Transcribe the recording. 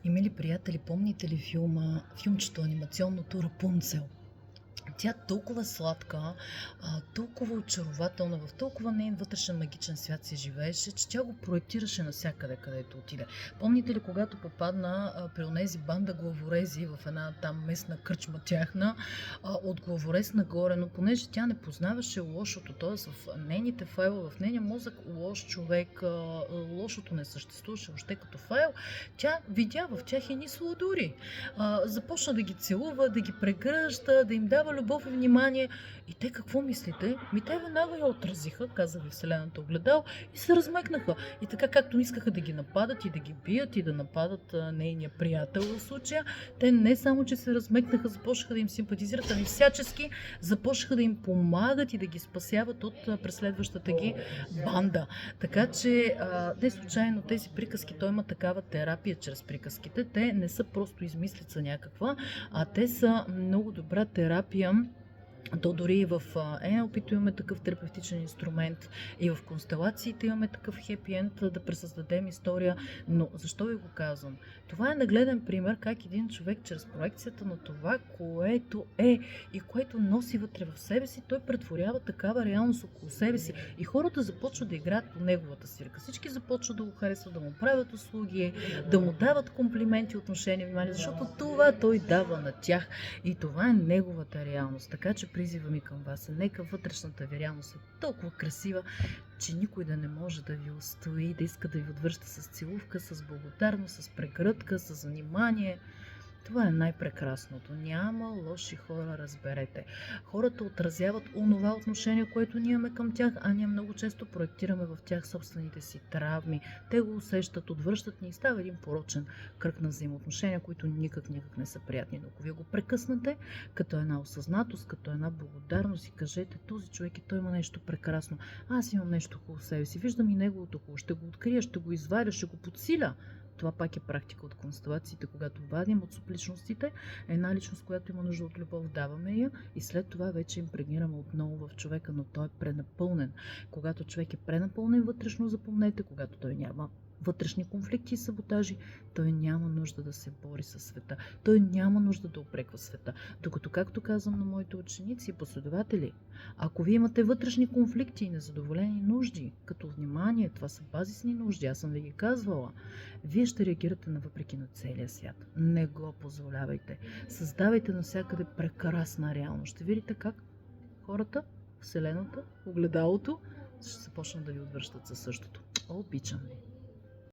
И мили приятели, помните ли филмчето анимационното Рапунцел? Тя толкова сладка, толкова очарователна, в толкова нейн вътрешен магичен свят се живееше, че тя го проектираше навсякъде, където отиде. Помните ли, когато попадна при онези банда главорези в една там местна кръчма тяхна, от главорез нагоре, но понеже тя не познаваше лошото, т.е. в нейните файлове, в нейния мозък лош човек, лошото не съществуваше въобще като файл, тя видя в тях едни сладури. Започна да ги целува, да ги прегръща, да им дава любов и внимание. И те какво мислите? Те веднага я отразиха, каза ви Вселената огледал, и се размекнаха. И така както искаха да ги нападат и да ги бият и да нападат нейния приятел в случая, те не само, че се размекнаха, започнаха да им симпатизират, ами всячески започнаха да им помагат и да ги спасяват от преследващата ги банда. Така че не случайно тези приказки, той има такава терапия чрез приказките. Те не са просто измислица някаква, а те са много добра терапия. То дори и в NLP-то имаме такъв терапевтичен инструмент, и в констелациите имаме такъв хепи енд да пресъздадем история. Но защо ви го казвам? Това е нагледен пример как един човек чрез проекцията на това, което е и което носи вътре в себе си, той претворява такава реалност около себе си и хората започват да играят по неговата свирка. Всички започват да го харесват, да му правят услуги, да му дават комплименти, отношения, внимание, защото това той дава на тях и това е неговата реалност. Така че призива ми към вас е, нека вътрешната ви реалност е толкова красива, че никой да не може да ви устои, да иска да ви отвръща с целувка, с благодарност, с прегръдка, с внимание. Това е най-прекрасното. Няма лоши хора, разберете. Хората отразяват онова отношение, което ние имаме към тях, а ние много често проектираме в тях собствените си травми. Те го усещат, отвръщат ни и става един порочен кръг на взаимоотношения, които никак не са приятни. Но ако вие го прекъснете, като една осъзнатост, като една благодарност и кажете, този човек и той има нещо прекрасно, аз имам нещо хубаво в себе си, виждам и неговото хубаво, ще го открия, ще го извадя, ще го подсиля. Това пак е практика от констелациите, когато вадим от субличностите една личност, която има нужда от любов, даваме я и след това вече импрегнираме отново в човека, но той е пренапълнен. Когато човек е пренапълнен вътрешно, запомнете, когато той няма вътрешни конфликти и саботажи, той няма нужда да се бори със света. Той няма нужда да упреква света. Докато, както казвам на моите ученици и последователи, ако вие имате вътрешни конфликти и незадоволени нужди, като внимание, това са базисни нужди, аз съм ви ги казвала, вие ще реагирате навъпреки на целия свят. Не го позволявайте. Създавайте навсякъде прекрасна реалност. Ще видите как хората, Вселената, огледалото, ще започнат да ви отвръщат със същото. Обичам ви!